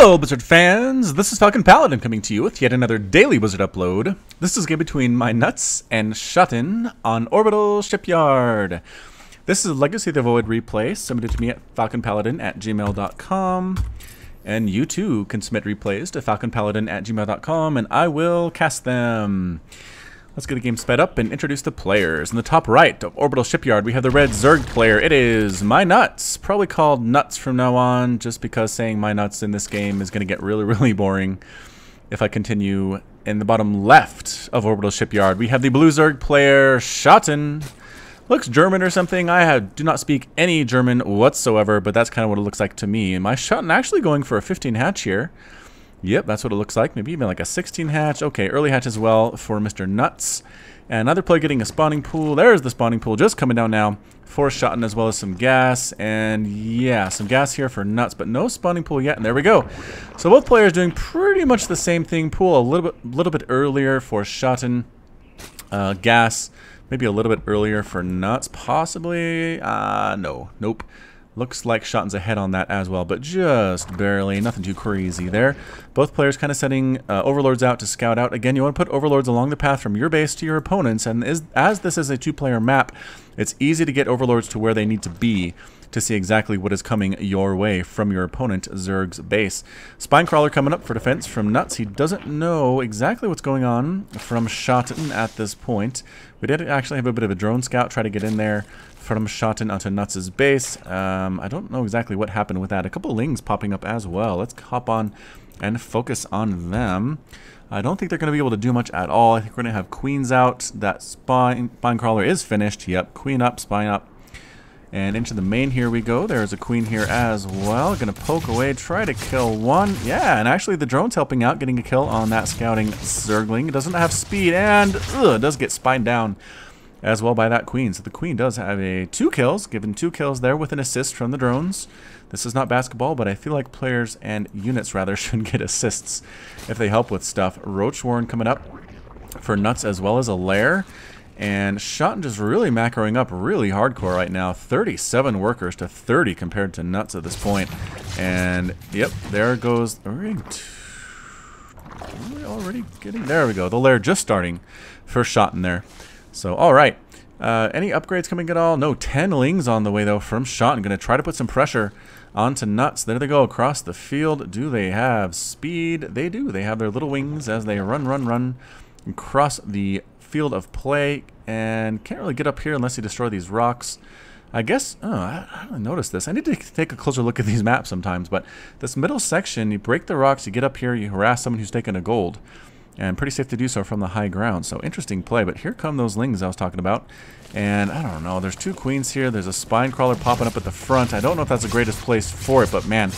Hello, Blizzard fans! This is FalconPaladin coming to you with yet another daily Blizzard upload. This is a game between mynutz and Schatten on Orbital Shipyard. This is a Legacy of the Void replay submitted to me at falconpaladin@gmail.com. And you too can submit replays to falconpaladin@gmail.com and I will cast them. Let's get the game sped up and introduce the players. In the top right of Orbital Shipyard, we have the red Zerg player. It is mynutz, probably called Nuts from now on, just because saying mynutz in this game is going to get really boring if I continue. In the bottom left of Orbital Shipyard, we have the blue Zerg player, Schatten. Looks German or something. I do not speak any German whatsoever, but that's kind of what it looks like to me. And my Schatten actually going for a 15 hatch here. Yep, that's what it looks like. Maybe even like a 16 hatch. Okay, early hatch as well for Mr. Nuts. And another player getting a spawning pool. There's the spawning pool just coming down now for Schatten, as well as some gas. And yeah, some gas here for Nuts, but no spawning pool yet. And there we go. So both players doing pretty much the same thing. Pool a little bit earlier for Schatten. Gas maybe a little bit earlier for Nuts, possibly. Nope. Looks like Schatten's ahead on that as well, but just barely. Nothing too crazy there. Both players kind of setting overlords out to scout out. Again, you want to put overlords along the path from your base to your opponents, and as this is a two-player map, it's easy to get overlords to where they need to be to see exactly what is coming your way from your opponent, Zerg's base. Spinecrawler coming up for defense from Nuts. He doesn't know exactly what's going on from Schatten at this point. We did actually have a bit of a drone scout try to get in there from Schatten onto Nuts' base. I don't know exactly what happened with that. A couple lings popping up as well. Let's hop on and focus on them. I don't think they're going to be able to do much at all. I think we're going to have queens out. That Spinecrawler is finished. Yep, queen up, spine up. And into the main here we go. There's a queen here as well. Going to poke away, try to kill one. Yeah, and actually the drone's helping out, getting a kill on that scouting Zergling. It doesn't have speed and does get spined down as well by that queen. So the queen does have two kills, given 2 kills there with an assist from the drones. This is not basketball, but I feel like players and units rather should get assists if they help with stuff. Roach Warren coming up for Nuts as well as a lair. And Schatten just really macroing up really hardcore right now. 37 workers to 30 compared to Nuts at this point. And yep, there goes. Are we already getting? There we go. The lair just starting for Schatten there. So, alright. Any upgrades coming at all? No, 10 lings on the way, though, from Schatten. Going to try to put some pressure onto Nuts. There they go across the field. Do they have speed? They do. They have their little wings as they run across the field of play. And can't really get up here unless you destroy these rocks. I guess, I don't notice this. I need to take a closer look at these maps sometimes. But this middle section, you break the rocks, you get up here, you harass someone who's taking a gold. And pretty safe to do so from the high ground. So interesting play. But here come those lings I was talking about. And I don't know. There's 2 queens here. There's a Spinecrawler popping up at the front. I don't know if that's the greatest place for it. But man,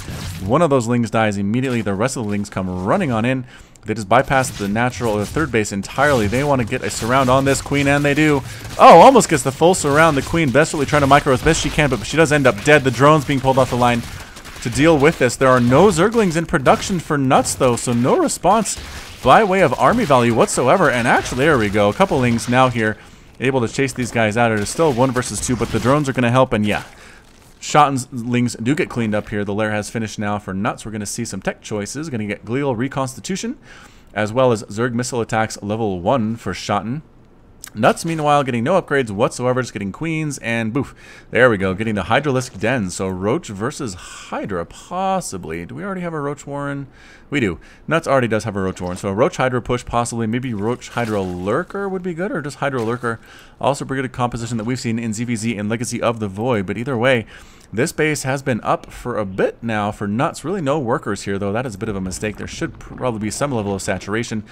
one of those lings dies immediately. The rest of the lings come running on in. They just bypass the natural or the third base entirely. They want to get a surround on this queen, and they do. Oh, almost gets the full surround. The queen desperately trying to micro as best she can, but she does end up dead. The drone's being pulled off the line to deal with this. There are no Zerglings in production for Nuts, though, so no response by way of army value whatsoever. And actually, there we go. A couple lings now here able to chase these guys out. It is still 1 versus 2, but the drones are going to help. And yeah, Schatten's lings do get cleaned up here. The lair has finished now for Nuts. We're going to see some tech choices. Going to get Glial Reconstitution, as well as Zerg Missile Attacks level 1 for Schatten. Nuts, meanwhile, getting no upgrades whatsoever, just getting queens, and boof. There we go, getting the Hydralisk Den. So Roach versus Hydra, possibly. Do we already have a Roach Warren? We do. Nuts already does have a Roach Warren. So a Roach Hydra push, possibly. Maybe Roach Hydra Lurker would be good, or just Hydra Lurker. Also pretty good composition that we've seen in ZVZ and Legacy of the Void. But either way, this base has been up for a bit now for Nuts. Really no workers here, though. That is a bit of a mistake. There should probably be some level of saturation.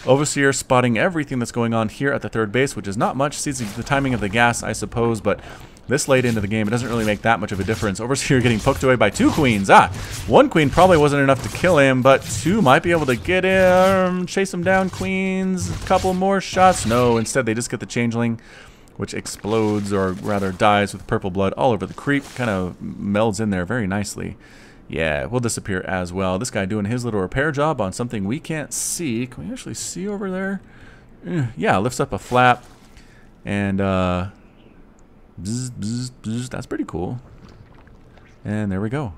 Overseer spotting everything that's going on here at the third base, which is not much. Sees the timing of the gas, I suppose, but this late into the game, it doesn't really make that much of a difference. Overseer getting poked away by 2 queens. 1 queen probably wasn't enough to kill him, but 2 might be able to get him. Chase him down, queens. A couple more shots. No, instead they just get the changeling, which explodes, or rather dies with purple blood all over the creep. Kind of melds in there very nicely. Yeah, will disappear as well. This guy doing his little repair job on something we can't see. Can we actually see over there? Yeah, lifts up a flap. And, bzz, bzz, bzz. That's pretty cool. And there we go.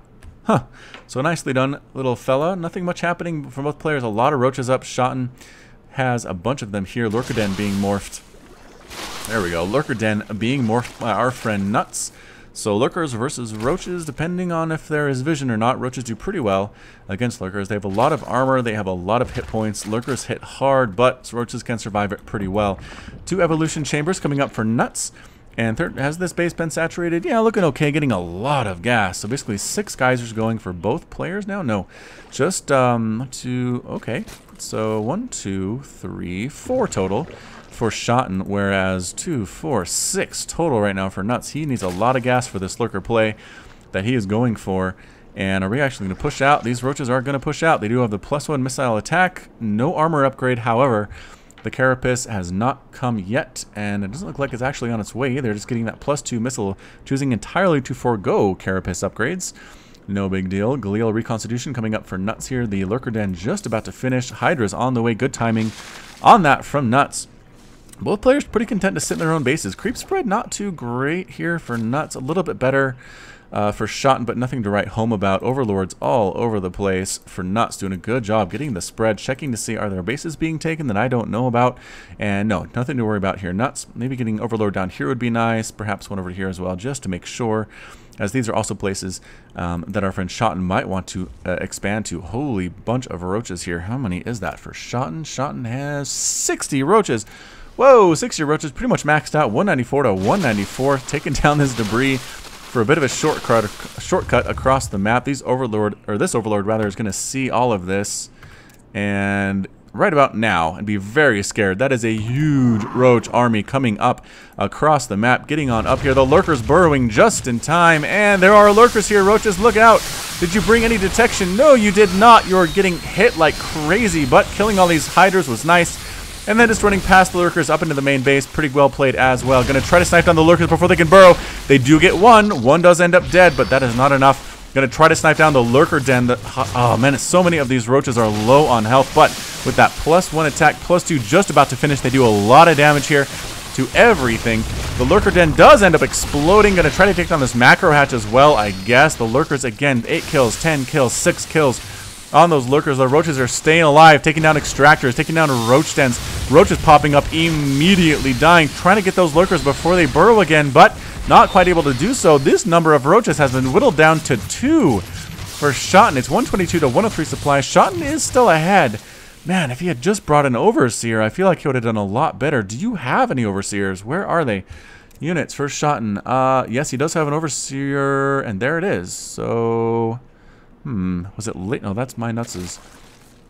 Huh. So nicely done, little fella. Nothing much happening from both players. A lot of roaches up. Schatten has a bunch of them here. Lurker Den being morphed. There we go. Lurker Den being morphed by our friend Nuts. So lurkers versus roaches, depending on if there is vision or not. Roaches do pretty well against lurkers. They have a lot of armor. They have a lot of hit points. Lurkers hit hard, but roaches can survive it pretty well. 2 evolution chambers coming up for Nuts. And third, has this base been saturated? Yeah, looking okay, getting a lot of gas. So basically 6 geysers going for both players now? No, just 2, okay. So 1, 2, 3, 4 total for Schatten, whereas 2, 4, 6 total right now for Nuts. He needs a lot of gas for this lurker play that he is going for. And are we actually going to push out? These roaches are going to push out. They do have the +1 missile attack, no armor upgrade. However, the carapace has not come yet, and it doesn't look like it's actually on its way either. Just getting that +2 missile, choosing entirely to forego carapace upgrades. No big deal. Galil reconstitution coming up for Nuts here. The lurker den just about to finish. Hydra's on the way. Good timing on that from Nuts. Both players pretty content to sit in their own bases. Creep spread not too great here for Nuts. A little bit better for Schatten, but nothing to write home about. Overlords all over the place for Nuts. Doing a good job getting the spread. Checking to see are there bases being taken that I don't know about. And no, nothing to worry about here. Nuts. Maybe getting Overlord down here would be nice. Perhaps one over here as well, just to make sure. As these are also places that our friend Schatten might want to expand to. Holy bunch of roaches here. How many is that for Schatten? Schatten has 60 roaches. Whoa, 60 roaches, pretty much maxed out. 194 to 194, taking down this debris for a bit of a shortcut across the map. This overlord rather, is going to see all of this, and right about now, and be very scared. That is a huge roach army coming up across the map, getting on up here. The lurkers burrowing just in time, and there are lurkers here. Roaches, look out! Did you bring any detection? No, you did not. You're getting hit like crazy, but killing all these hydras was nice. And then just running past the lurkers up into the main base. Pretty well played as well. Going to try to snipe down the lurkers before they can burrow. They do get one. One does end up dead, but that is not enough. Going to try to snipe down the lurker den. Oh, man, so many of these roaches are low on health. But with that +1 attack, +2 just about to finish, they do a lot of damage here to everything. The lurker den does end up exploding. Going to try to take down this macro hatch as well, I guess. The lurkers, again, 8 kills, 10 kills, 6 kills. On those lurkers, the roaches are staying alive, taking down extractors, taking down roach dens. Roaches popping up, immediately dying, trying to get those lurkers before they burrow again, but not quite able to do so. This number of roaches has been whittled down to 2 for Schatten. It's 122 to 103 supply. Schatten is still ahead. Man, if he had just brought an overseer, I feel like he would have done a lot better. Do you have any overseers? Where are they? Units for Schatten. Yes, he does have an overseer, and there it is. So... was it late? No, that's mynutz's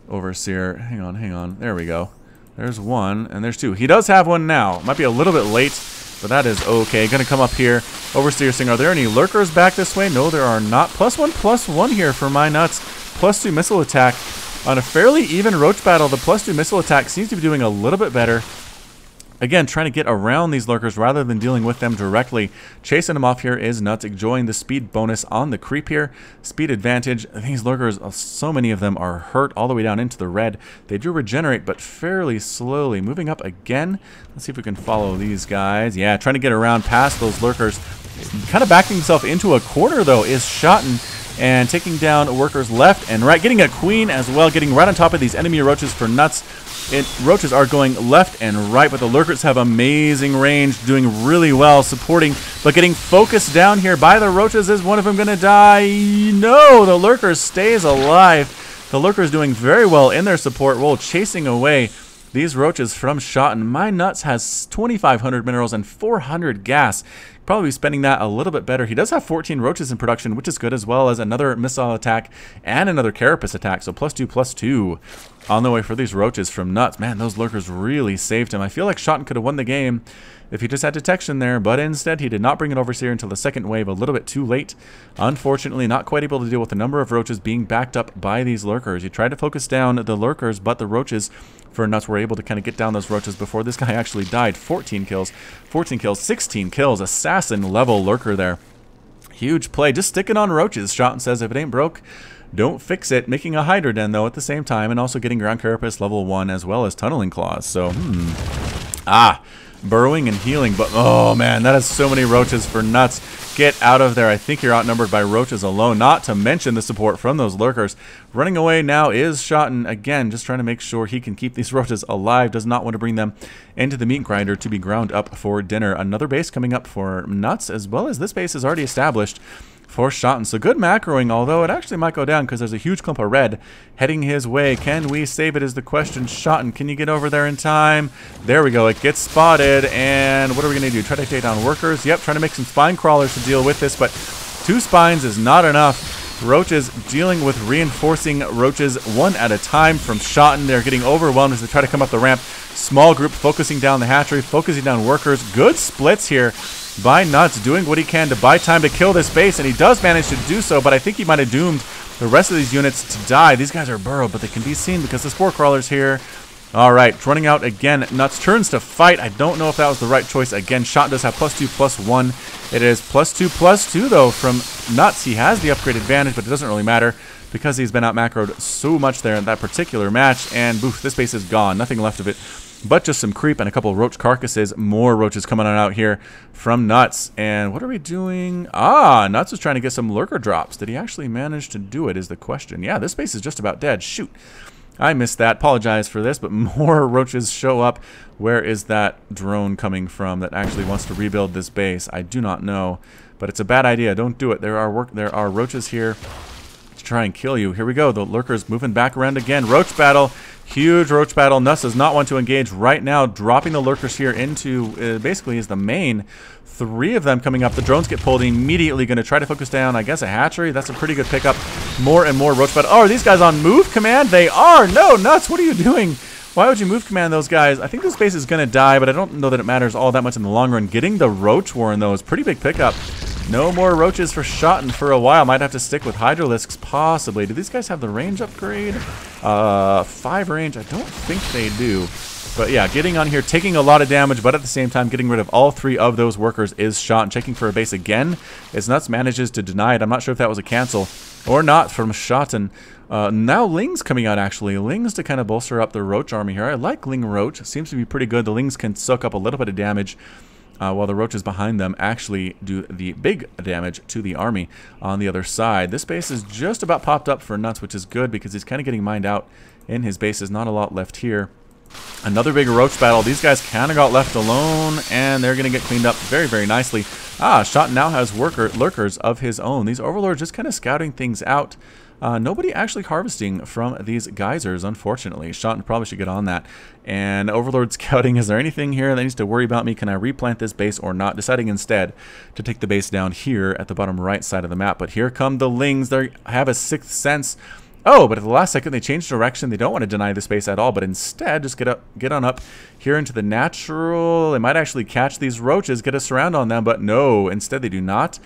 overseer. Hang on. There we go. There's one, and there's 2. He does have one now. Might be a little bit late, but that is okay. Gonna come up here. Overseer saying, are there any lurkers back this way? No, there are not. +1/+1 here for mynutz. +2 missile attack. On a fairly even roach battle, the +2 missile attack seems to be doing a little bit better. Again, trying to get around these lurkers rather than dealing with them directly. Chasing them off here is Nuts, enjoying the speed bonus on the creep here. Speed advantage. These lurkers, so many of them are hurt all the way down into the red. They do regenerate, but fairly slowly. Moving up again. Let's see if we can follow these guys. Yeah, trying to get around past those lurkers. Kind of backing himself into a corner, though, is Schatten. And taking down workers left and right. Getting a queen as well. Getting right on top of these enemy roaches for Nuts. Roaches are going left and right, but the lurkers have amazing range, doing really well, supporting, but getting focused down here by the roaches. Is one of them going to die? No, the lurker stays alive. The lurker is doing very well in their support role, chasing away these roaches from Schatten. mynutz has 2,500 minerals and 400 gas. Probably be spending that a little bit better. He does have 14 roaches in production, which is good, as well as another missile attack and another carapace attack. So +2/+2 on the way for these roaches from Nuts. Man, those lurkers really saved him. I feel like Schatten could have won the game if he just had detection there, but instead he did not bring an overseer until the second wave, a little bit too late. Unfortunately, not quite able to deal with the number of roaches being backed up by these lurkers. He tried to focus down the lurkers, but the roaches for Nuts were able to kind of get down those roaches before this guy actually died. 14 kills, 16 kills, assassin level lurker there. Huge play, just sticking on roaches. Schatten says if it ain't broke, don't fix it. Making a Hydra Den though at the same time, and also getting ground carapace level 1 as well as tunneling claws. So, burrowing and healing. But, oh, man, that is so many roaches for Nuts. Get out of there. I think you're outnumbered by roaches alone, not to mention the support from those lurkers. Running away now is Schatten. Again, just trying to make sure he can keep these roaches alive. Does not want to bring them into the meat grinder to be ground up for dinner. Another base coming up for Nuts, as well as this base is already established for Schatten. So good macroing, although it actually might go down because there's a huge clump of red heading his way. Can we save it is the question. Schatten, can you get over there in time? There we go. It gets spotted. And what are we going to do? Try to take down workers? Yep, trying to make some spine crawlers to deal with this, but 2 spines is not enough. Roaches dealing with reinforcing roaches one at a time from Schatten. They're getting overwhelmed as they try to come up the ramp. Small group focusing down the hatchery, focusing down workers. Good splits here by Nuts, doing what he can to buy time to kill this base, and he does manage to do so, but I think he might have doomed the rest of these units to die. These guys are burrowed, but they can be seen because the spore crawler's here. All right, running out again. Nuts turns to fight. I don't know if that was the right choice. Again, Shot does have +2/+1. It is +2/+2, though, from Nuts. He has the upgrade advantage, but it doesn't really matter because he's been out macroed so much there in that particular match, and boof, this base is gone. Nothing left of it but just some creep and a couple of roach carcasses. More roaches coming on out here from Nuts. And what are we doing? Ah, Nuts was trying to get some lurker drops. Did he actually manage to do it is the question. Yeah, this base is just about dead. Shoot. I missed that. Apologize for this, but more roaches show up. Where is that drone coming from that actually wants to rebuild this base? I do not know, but it's a bad idea. Don't do it. There are roaches here to try and kill you. Here we go. The lurkers moving back around again. Roach battle. Huge roach battle. Nuts does not want to engage right now, dropping the lurkers here into basically is the main. 3 of them coming up. The drones get pulled immediately. Going to try to focus down, I guess, a hatchery. That's a pretty good pickup. More and more roach battle. Oh, are these guys on move command? They are. No, Nuts, what are you doing? Why would you move command those guys? I think this base is going to die, but I don't know that it matters all that much in the long run. Getting the roach warren, though, is pretty big pickup. No more roaches for Schatten for a while. Might have to stick with Hydralisks, possibly. Do these guys have the range upgrade? 5 range? I don't think they do. But yeah, getting on here, taking a lot of damage, but at the same time, getting rid of all 3 of those workers is Schatten. Checking for a base again. As Nuts manages to deny it. I'm not sure if that was a cancel or not from Schatten. Now Ling's coming out, actually. Ling's to kind of bolster up the Roach army here. I like Ling Roach. It seems to be pretty good. The Lings can soak up a little bit of damage, while the roaches behind them actually do the big damage to the army on the other side. This base is just about popped up for Nuts, which is good because he's kind of getting mined out in his base. There's not a lot left here. Another big roach battle. These guys kind of got left alone, and they're going to get cleaned up very, very nicely. Shot now has lurkers of his own. These overlords just kind of scouting things out. Nobody actually harvesting from these geysers, unfortunately. Shot probably should get on that. And Overlord scouting, is there anything here that needs to worry about me? Can I replant this base or not? Deciding instead to take the base down here at the bottom right side of the map. But here come the Lings. They have a 6th sense. Oh, but at the last second they changed direction. They don't want to deny the space at all, but instead just get on up here into the natural. They might actually catch these roaches, get a surround on them, but no, instead they do not.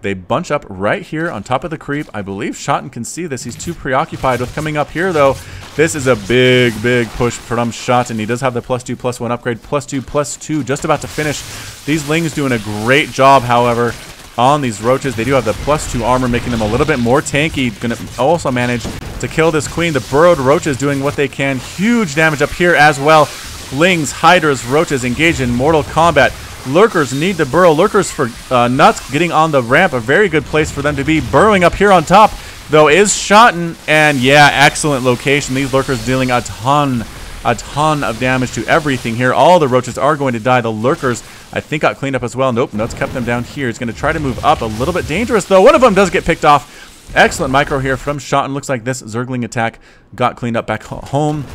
They bunch up right here on top of the creep. I believe Schatten can see this. He's too preoccupied with coming up here, though. This is a big, big push from Schatten. He does have the +2/+1 upgrade. +2/+2, just about to finish. These Lings doing a great job, however, on these roaches. They do have the +2 armor, making them a little bit more tanky. Gonna also manage to kill this queen. The burrowed roaches doing what they can. Huge damage up here as well. Lings, hydras, roaches engaged in mortal combat. Lurkers need to burrow. Lurkers for Nuts getting on the ramp. A very good place for them to be. Burrowing up here on top, though, is Schatten. And yeah, excellent location. These lurkers dealing a ton of damage to everything here. All the roaches are going to die. The lurkers, I think, got cleaned up as well. Nope, Nuts kept them down here. He's going to try to move up. A little bit dangerous, though. One of them does get picked off. Excellent micro here from Schatten. Looks like this Zergling attack got cleaned up back home.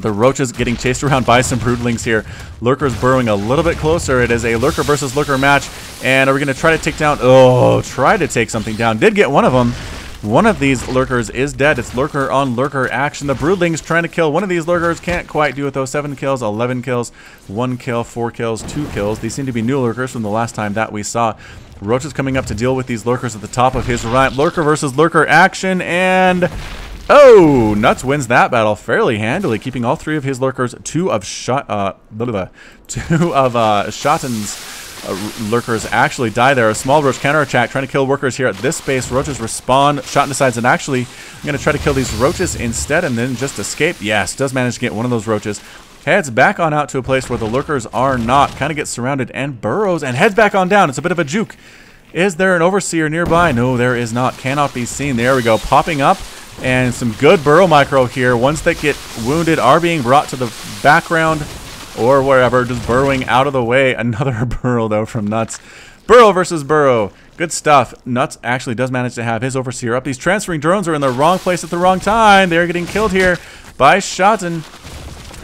The roaches getting chased around by some broodlings here. Lurkers burrowing a little bit closer. It is a lurker versus lurker match. And are we going to try to take down... Oh, try to take something down. Did get one of them. One of these lurkers is dead. It's lurker on lurker action. The broodlings trying to kill one of these lurkers. Can't quite do it, though. 7 kills, 11 kills, 1 kill, 4 kills, 2 kills. These seem to be new lurkers from the last time that we saw. Roach is coming up to deal with these lurkers at the top of his ramp. Lurker versus lurker action, and... Oh, Nuts wins that battle fairly handily, keeping all 3 of his lurkers. 2 of Schatten's lurkers actually die there. A small roach counterattack trying to kill workers here at this base. Roaches respawn. Schatten decides that actually I'm going to try to kill these roaches instead and then just escape. Yes, does manage to get one of those roaches heads back on out to a place where the lurkers are not. Kind of gets surrounded and burrows and heads back on down. It's a bit of a juke. Is there an overseer nearby? No, there is not. Cannot be seen. There we go. Popping up. And some good burrow micro here. Ones that get wounded are being brought to the background or wherever, just burrowing out of the way. Another burrow, though, from Nuts. Burrow versus burrow. Good stuff. Nuts actually does manage to have his overseer up. These transferring drones are in the wrong place at the wrong time. They're getting killed here by Schatten.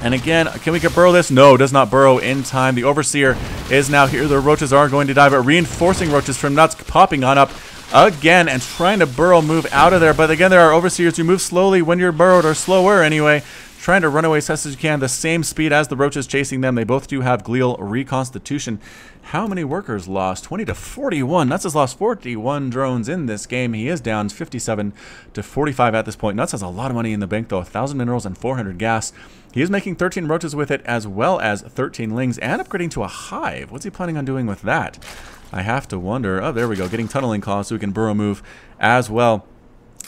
And again, can we get burrow this? No, does not burrow in time. The overseer is now here. The roaches are going to die, but reinforcing roaches from Nuts popping on up again and trying to burrow move out of there. But again, there are overseers who move slowly when you're burrowed, or slower anyway, trying to run away as fast as you can, the same speed as the roaches chasing them. They both do have glial reconstitution. How many workers lost? 20 to 41. Nuts has lost 41 drones in this game. He is down 57 to 45 at this point. Nuts has a lot of money in the bank, though. 1,000 minerals and 400 gas. He is making 13 roaches with it, as well as 13 lings, and upgrading to a hive. What's he planning on doing with that? I have to wonder. Oh, there we go. Getting tunneling claws so we can burrow move as well.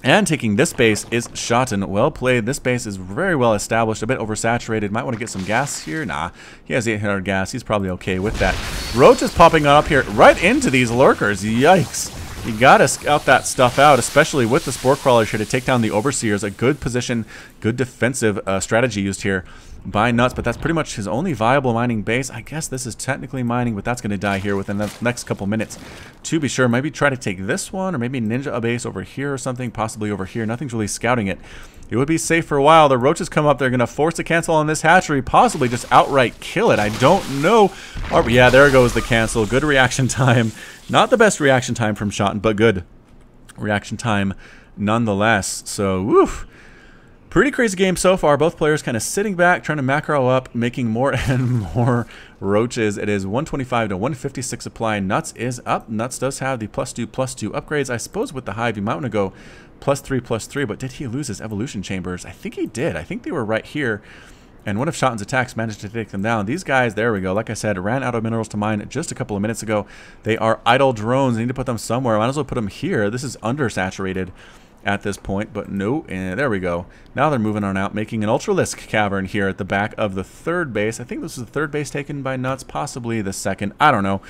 And taking this base is Schatten. Well played. This base is very well established. A bit oversaturated. Might want to get some gas here. Nah, he has 800 gas. He's probably okay with that. Roach is popping up here right into these lurkers. Yikes. You gotta scout that stuff out, especially with the spore crawlers here to take down the overseers. A good position, good defensive strategy used here by Nuts, but that's pretty much his only viable mining base. I guess this is technically mining, but that's going to die here within the next couple minutes. To be sure, maybe try to take this one, or maybe ninja a base over here or something, possibly over here. Nothing's really scouting it. It would be safe for a while. The roaches come up. They're going to force a cancel on this hatchery, possibly just outright kill it. I don't know. Oh, yeah, there goes the cancel. Good reaction time. Not the best reaction time from Schatten, but good reaction time nonetheless. So, woof. Pretty crazy game so far. Both players kind of sitting back, trying to macro up, making more and more roaches. It is 125 to 156 supply. Nuts is up. Nuts does have the +2/+2 upgrades. I suppose with the hive, you might want to go +3/+3, but did he lose his evolution chambers? I think he did. I think they were right here. And one of Schatten's attacks managed to take them down. These guys, there we go. Like I said, ran out of minerals to mine just a couple of minutes ago. They are idle drones. I need to put them somewhere. I might as well put them here. This is undersaturated at this point, but no, and there we go. Now they're moving on out, making an Ultralisk cavern here at the back of the third base. I think this is the third base taken by Nuts, possibly the second. I don't know.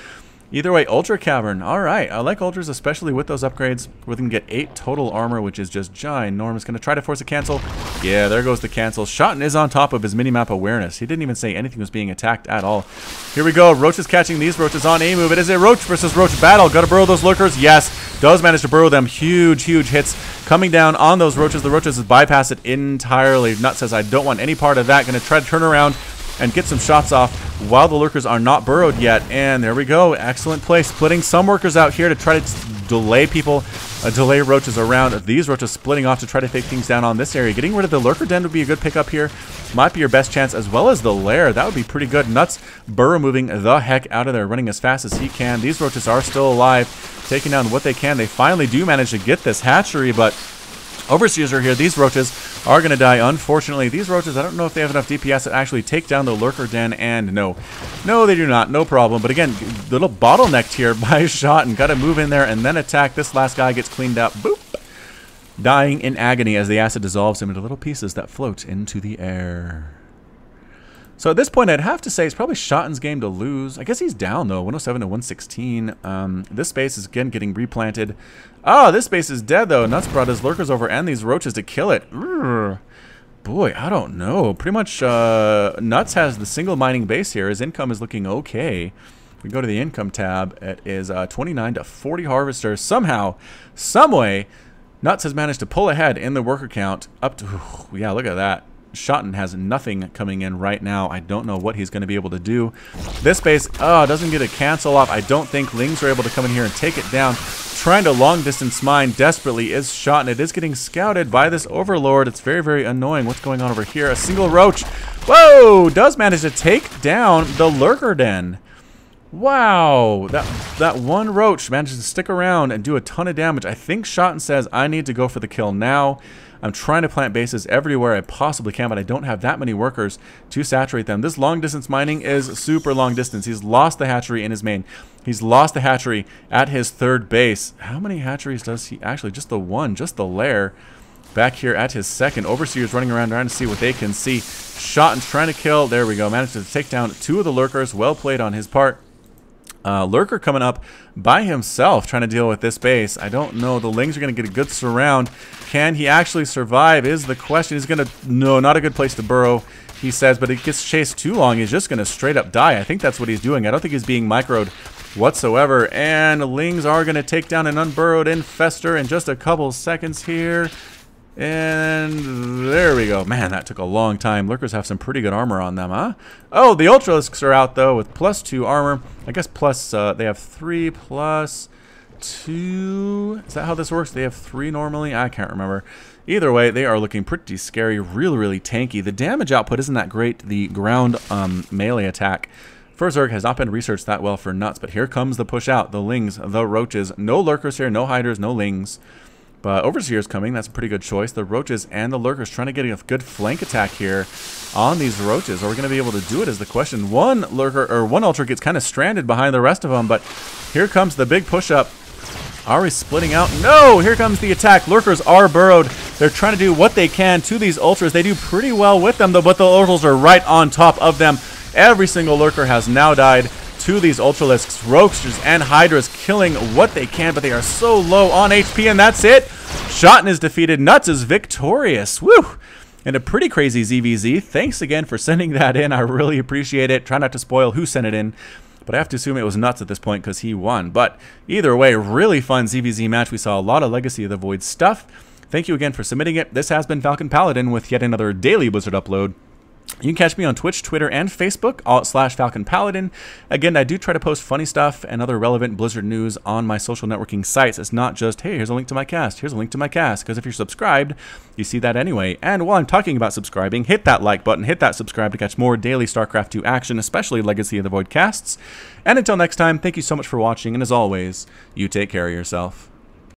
Either way, Ultra Cavern. All right, I like Ultras, especially with those upgrades. We can get 8 total armor, which is just ginormous. Going to try to force a cancel. Yeah, there goes the cancel. Schatten is on top of his minimap awareness. He didn't even say anything was being attacked at all. Here we go. Roach is catching these roaches on a move. It is a roach versus roach battle. Got to burrow those lurkers. Yes, does manage to burrow them. Huge, huge hits coming down on those roaches. The roaches bypass it entirely. Nut says, I don't want any part of that. Going to try to turn around and get some shots off while the lurkers are not burrowed yet. And there we go. Excellent play. Splitting some workers out here to try to delay people, delay roaches around. These roaches splitting off to try to take things down on this area. Getting rid of the lurker den would be a good pickup here. Might be your best chance, as well as the lair. That would be pretty good. Nuts burrow moving the heck out of there, running as fast as he can. These roaches are still alive, taking down what they can. They finally do manage to get this hatchery, but overseers are here. These roaches are going to die, unfortunately. These roaches, I don't know if they have enough DPS to actually take down the lurker den, and no, they do not. No problem. But again, little bottlenecked here by Schatten. Got to move in there and then attack. This last guy gets cleaned up. Boop. Dying in agony as the acid dissolves him into little pieces that float into the air. So at this point, I'd have to say it's probably Schatten's game to lose. I guess he's down, though, 107 to 116. This space is, again, getting replanted. Oh, this space is dead, though. Nuts brought his lurkers over and these roaches to kill it. Urgh. Boy, I don't know. Pretty much Nuts has the single mining base here. His income is looking okay. If we go to the income tab, it is 29 to 40 harvesters. Somehow, someway, Nuts has managed to pull ahead in the worker count up to, yeah, look at that. Schatten has nothing coming in right now. I don't know what he's going to be able to do. This base, doesn't get a cancel off. I don't think Lings are able to come in here and take it down. Trying to long distance mine desperately is Schatten. It is getting scouted by this overlord. It's very, very annoying. What's going on over here? A single roach. Whoa! Does manage to take down the lurker den. Wow, that one roach manages to stick around and do a ton of damage. I think Schatten says, I need to go for the kill now. I'm trying to plant bases everywhere I possibly can, but I don't have that many workers to saturate them. This long distance mining is super long distance. He's lost the hatchery in his main. He's lost the hatchery at his third base. How many hatcheries does he actually? Just the one, just the lair. back here at his second. Overseer's running around trying to see what they can see. Schatten's trying to kill. There we go. Managed to take down 2 of the lurkers. Well played on his part. Lurker coming up by himself trying to deal with this base. I don't know. The Lings are going to get a good surround. Can he actually survive is the question. He's going to... No, not a good place to burrow, he says, but he gets chased too long. He's just going to straight up die. I think that's what he's doing. I don't think he's being microed whatsoever. And Lings are going to take down an unburrowed infester in just a couple seconds here. And there we go. Man, that took a long time. Lurkers have some pretty good armor on them, huh? Oh, the Ultralisks are out, though, with +2 armor. I guess plus, they have 3 plus 2. Is that how this works? They have 3 normally? I can't remember. Either way, they are looking pretty scary. Really, really tanky. The damage output isn't that great. The ground melee attack for Zerg has not been researched that well for nuts. But here comes the push out. The Lings, the Roaches. No Lurkers here. No Hiders. No Lings. But Overseer's coming. That's a pretty good choice. The Roaches and the Lurkers trying to get a good flank attack here on these Roaches. Are we going to be able to do it is the question. One Lurker, or one Ultra gets kind of stranded behind the rest of them. But here comes the big push-up. Are we splitting out? No! Here comes the attack. Lurkers are burrowed. They're trying to do what they can to these Ultras. They do pretty well with them, though, but the Ultras are right on top of them. Every single Lurker has now died to these Ultralisks. Roaches and Hydras killing what they can, but they are so low on HP, and that's it. Schatten is defeated. Nuts is victorious. Woo! And a pretty crazy ZVZ. Thanks again for sending that in. I really appreciate it. Try not to spoil who sent it in, but I have to assume it was Nuts at this point because he won. But either way, really fun ZVZ match. We saw a lot of Legacy of the Void stuff. Thank you again for submitting it. This has been FalconPaladin with yet another daily Blizzard upload. You can catch me on Twitch, Twitter, and Facebook, /FalconPaladin. Again, I do try to post funny stuff and other relevant Blizzard news on my social networking sites. It's not just, hey, here's a link to my cast, here's a link to my cast, because if you're subscribed, you see that anyway. And while I'm talking about subscribing, hit that like button, hit that subscribe to catch more daily StarCraft 2 action, especially Legacy of the Void casts. And until next time, thank you so much for watching, and as always, you take care of yourself.